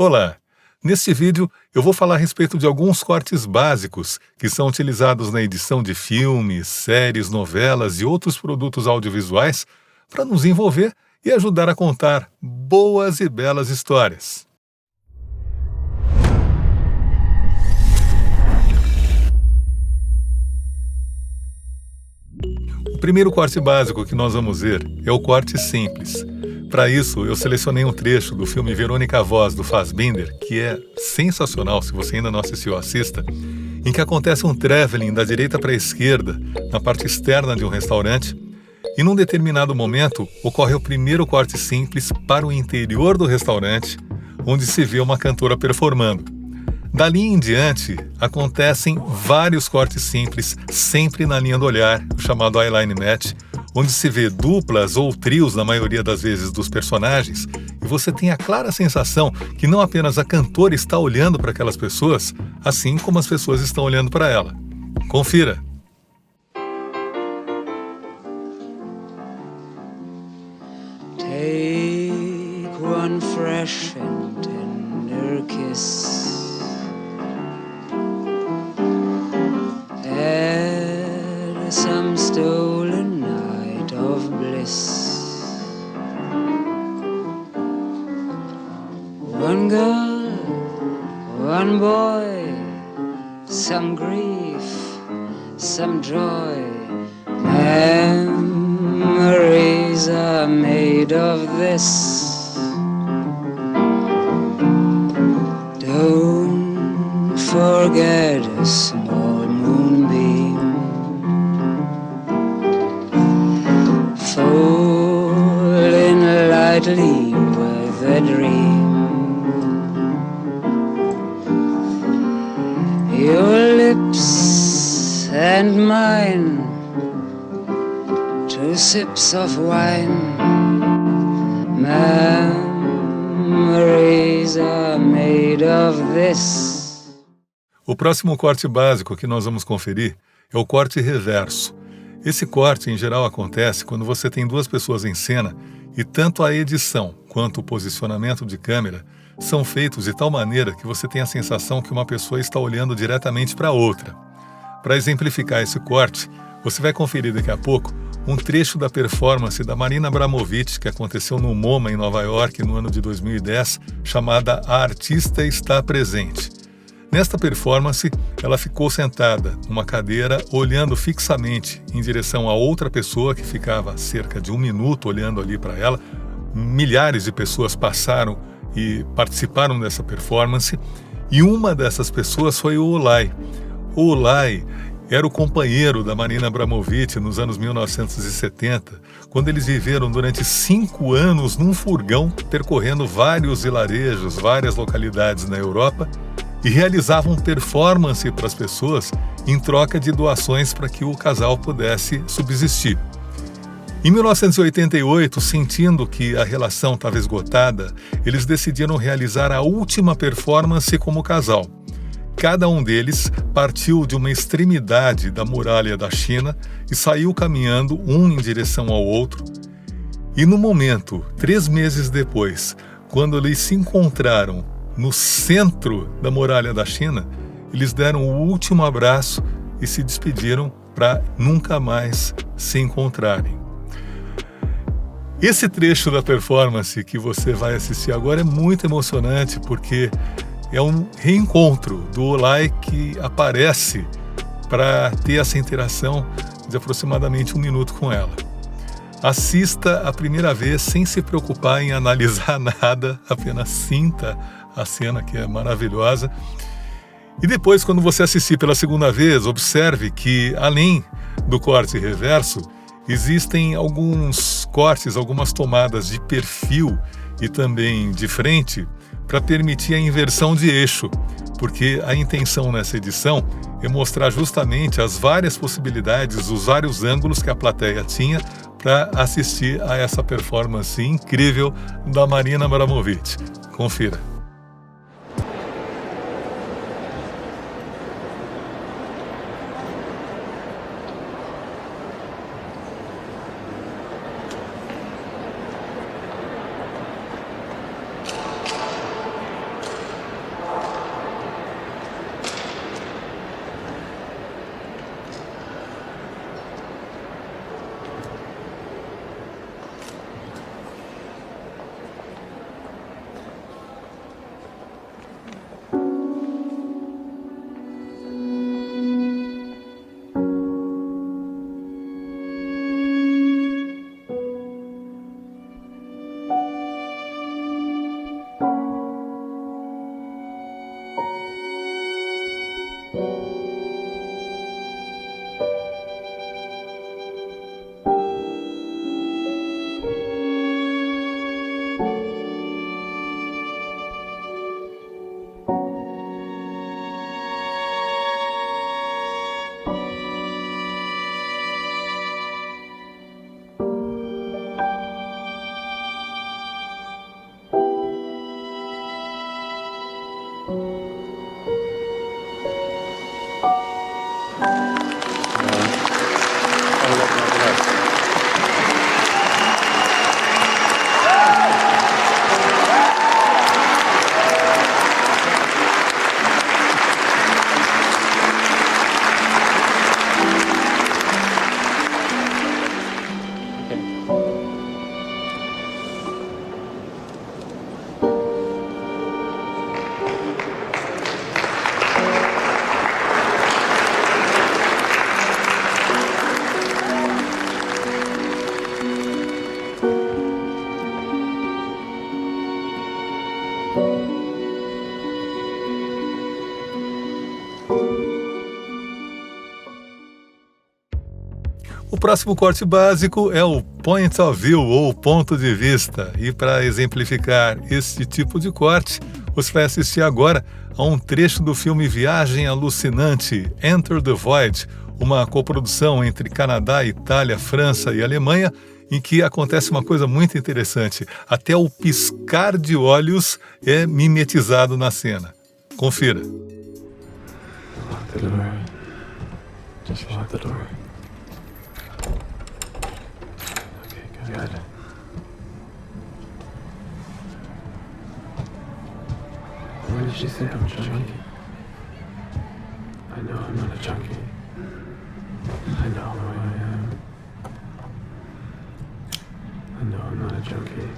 Olá! Neste vídeo eu vou falar a respeito de alguns cortes básicos que são utilizados na edição de filmes, séries, novelas e outros produtos audiovisuais para nos envolver e ajudar a contar boas e belas histórias. O primeiro corte básico que nós vamos ver é o corte simples. Para isso, eu selecionei um trecho do filme Verônica Voz, do Fassbinder, que é sensacional, se você ainda não assistiu, assista, em que acontece um traveling da direita para a esquerda, na parte externa de um restaurante, e num determinado momento ocorre o primeiro corte simples para o interior do restaurante, onde se vê uma cantora performando. Dali em diante, acontecem vários cortes simples, sempre na linha do olhar, o chamado eyeline match, onde se vê duplas ou trios, na maioria das vezes, dos personagens, e você tem a clara sensação que não apenas a cantora está olhando para aquelas pessoas, assim como as pessoas estão olhando para ela. Confira! Take one fresh and tender kiss. Add some stolen night of bliss. One girl, one boy, some grief, some joy. Memories are made of this. Don't forget a small moonbeam falling lightly with a dream. Your lips and mine, two sips of wine. Memories are made of this. O próximo corte básico que nós vamos conferir é o corte reverso. Esse corte, em geral, acontece quando você tem duas pessoas em cena e tanto a edição quanto o posicionamento de câmera são feitos de tal maneira que você tem a sensação que uma pessoa está olhando diretamente para a outra. Para exemplificar esse corte, você vai conferir daqui a pouco um trecho da performance da Marina Abramović que aconteceu no MoMA em Nova York no ano de 2010, chamada A Artista Está Presente. Nesta performance, ela ficou sentada numa cadeira, olhando fixamente em direção a outra pessoa que ficava cerca de 1 minuto olhando ali para ela. Milhares de pessoas passaram e participaram dessa performance, e uma dessas pessoas foi o Ulay. O Ulay era o companheiro da Marina Abramović nos anos 1970, quando eles viveram durante 5 anos num furgão, percorrendo vários vilarejos, várias localidades na Europa, e realizavam performance para as pessoas em troca de doações para que o casal pudesse subsistir. Em 1988, sentindo que a relação estava esgotada, eles decidiram realizar a última performance como casal. Cada um deles partiu de uma extremidade da muralha da China e saiu caminhando um em direção ao outro. E no momento, 3 meses depois, quando eles se encontraram no centro da muralha da China, eles deram o último abraço e se despediram para nunca mais se encontrarem. Esse trecho da performance que você vai assistir agora é muito emocionante porque é um reencontro do Ulay que aparece para ter essa interação de aproximadamente 1 minuto com ela. Assista a primeira vez sem se preocupar em analisar nada, apenas sinta a cena que é maravilhosa. E depois, quando você assistir pela segunda vez, observe que, além do corte reverso, existem alguns cortes, algumas tomadas de perfil e também de frente para permitir a inversão de eixo, porque a intenção nessa edição é mostrar justamente as várias possibilidades, os vários ângulos que a plateia tinha para assistir a essa performance incrível da Marina Abramović. Confira. O próximo corte básico é o point of view, ou ponto de vista. E para exemplificar este tipo de corte, você vai assistir agora a um trecho do filme Viagem Alucinante, Enter the Void, uma coprodução entre Canadá, Itália, França e Alemanha, em que acontece uma coisa muito interessante. Até o piscar de olhos é mimetizado na cena. Confira. Lock the door. Just lock the door. Okay, good. Why did she think I'm a junkie? I know I'm not a junkie. I know who I am. I know I'm not a junkie.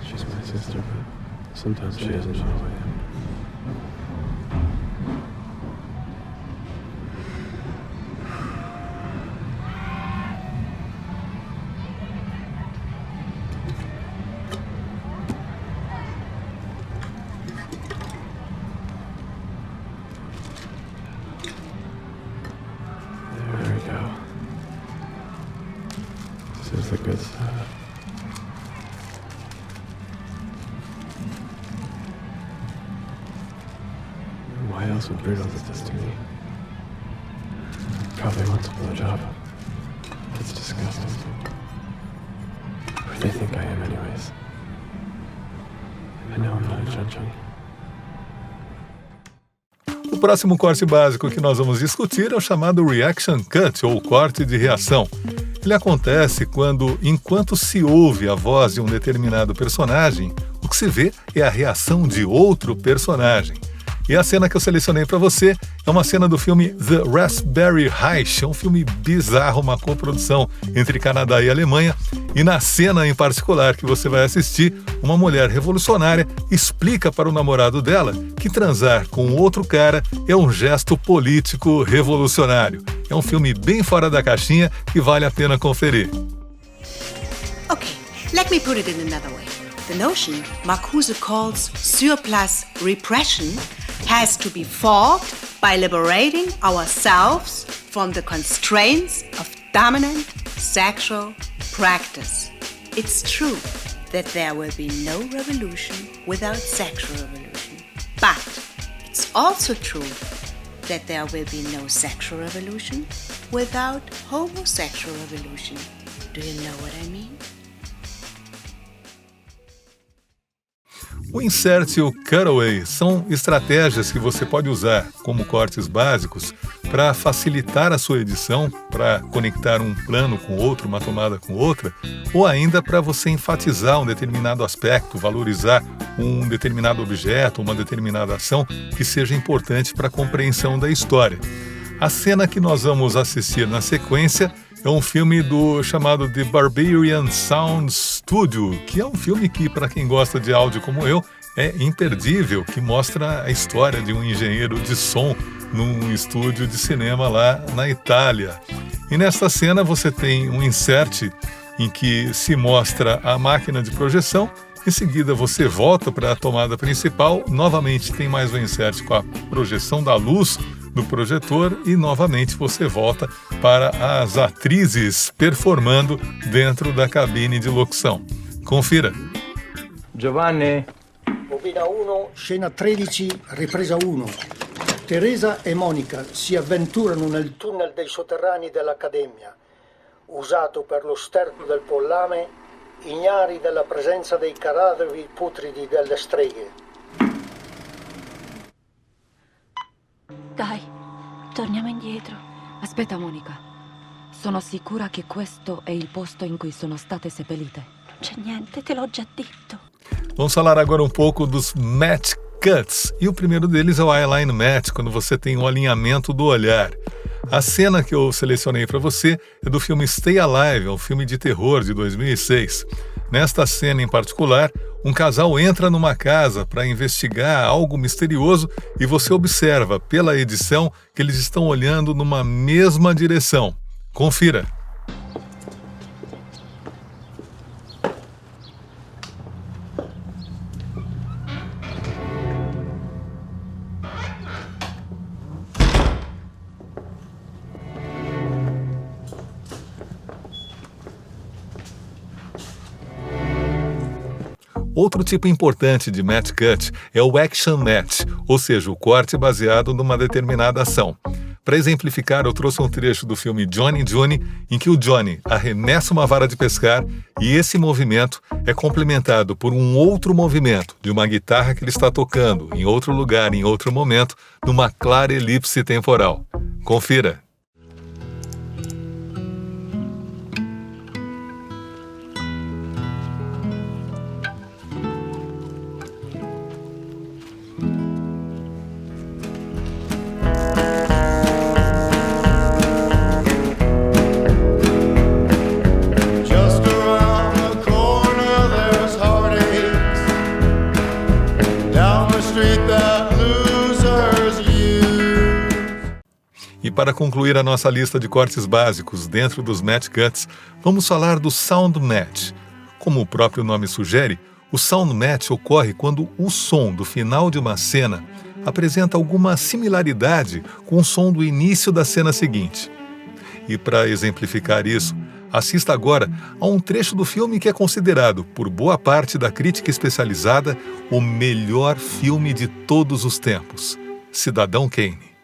She's my sister, but sometimes she doesn't know who I am. There we go. This is the good side. Why else would Bruno do this to me? Probably wants a blowjob. It's disgusting. Who do they think I am anyways? I know I'm not a junkie. O próximo corte básico que nós vamos discutir é o chamado reaction cut, ou corte de reação. Ele acontece quando, enquanto se ouve a voz de um determinado personagem, o que se vê é a reação de outro personagem. E a cena que eu selecionei para você é uma cena do filme The Raspberry Heist, é um filme bizarro, uma coprodução entre Canadá e Alemanha. E na cena em particular que você vai assistir, uma mulher revolucionária explica para o namorado dela que transar com outro cara é um gesto político revolucionário. É um filme bem fora da caixinha que vale a pena conferir. Okay, let me put it in another way. The notion Marcuse calls surplus repression has to be fought by liberating ourselves from the constraints of dominant sexual practice. It's true that there will be no revolution without sexual revolution. But it's also true that there will be no sexual revolution without homosexual revolution. Do you know what I mean? O insert e o cutaway são estratégias que você pode usar como cortes básicos para facilitar a sua edição, para conectar um plano com outro, uma tomada com outra, ou ainda para você enfatizar um determinado aspecto, valorizar um determinado objeto, uma determinada ação que seja importante para a compreensão da história. A cena que nós vamos assistir na sequência é um filme chamado The Barbarian Sound Studio, que é um filme que, para quem gosta de áudio como eu, é imperdível, que mostra a história de um engenheiro de som num estúdio de cinema lá na Itália. E nesta cena você tem um insert em que se mostra a máquina de projeção Em seguida, você volta para a tomada principal, novamente tem mais um insert com a projeção da luz do projetor e novamente você volta para as atrizes performando dentro da cabine de locução. Confira. Giovanni. Bobina 1, scena 13, ripresa 1. Teresa e Monica si avventurano nel tunnel dei sotterranei dell'Accademia, usato per lo sterno del pollame, ignari della presenza dei cadaveri putridi delle streghe. Dai, torniamo indietro. Aspetta, Monica. Sono sicura che questo è il posto in cui sono state seppellite. Non c'è niente, te l'ho già detto. Vamos falar agora um pouco dos match cuts. E o primeiro deles é o eyeline match, quando você tem um alinhamento do olhar. A cena que eu selecionei para você é do filme Stay Alive, um filme de terror de 2006. Nesta cena em particular, um casal entra numa casa para investigar algo misterioso e você observa pela edição que eles estão olhando numa mesma direção. Confira. Outro tipo importante de match cut é o action match, ou seja, o corte baseado numa determinada ação. Para exemplificar, eu trouxe um trecho do filme Johnny June, em que o Johnny arremessa uma vara de pescar e esse movimento é complementado por um outro movimento de uma guitarra que ele está tocando em outro lugar, em outro momento, numa clara elipse temporal. Confira. E para concluir a nossa lista de cortes básicos dentro dos match cuts, vamos falar do sound match. Como o próprio nome sugere, o sound match ocorre quando o som do final de uma cena apresenta alguma similaridade com o som do início da cena seguinte. E para exemplificar isso, assista agora a um trecho do filme que é considerado, por boa parte da crítica especializada, o melhor filme de todos os tempos, Cidadão Kane.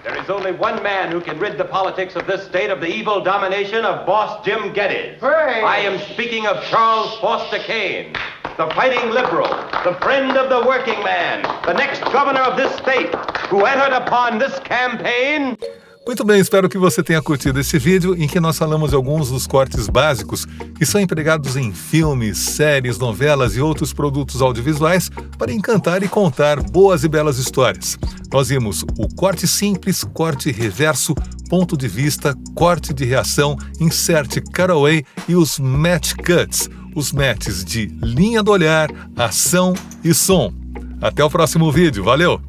There's only one man who can rid the politics of this state of the evil domination of boss Jim Geddes. Hooray! I am speaking of Charles Foster Kane, the fighting liberal, the friend of the working man, the next governor of this state, who entered upon this campaign. Muito bem, espero que você tenha curtido esse vídeo em que nós falamos de alguns dos cortes básicos que são empregados em filmes, séries, novelas e outros produtos audiovisuais para encantar e contar boas e belas histórias. Nós vimos o corte simples, corte reverso, ponto de vista, corte de reação, insert cutaway e os match cuts, os matches de linha do olhar, ação e som. Até o próximo vídeo, valeu!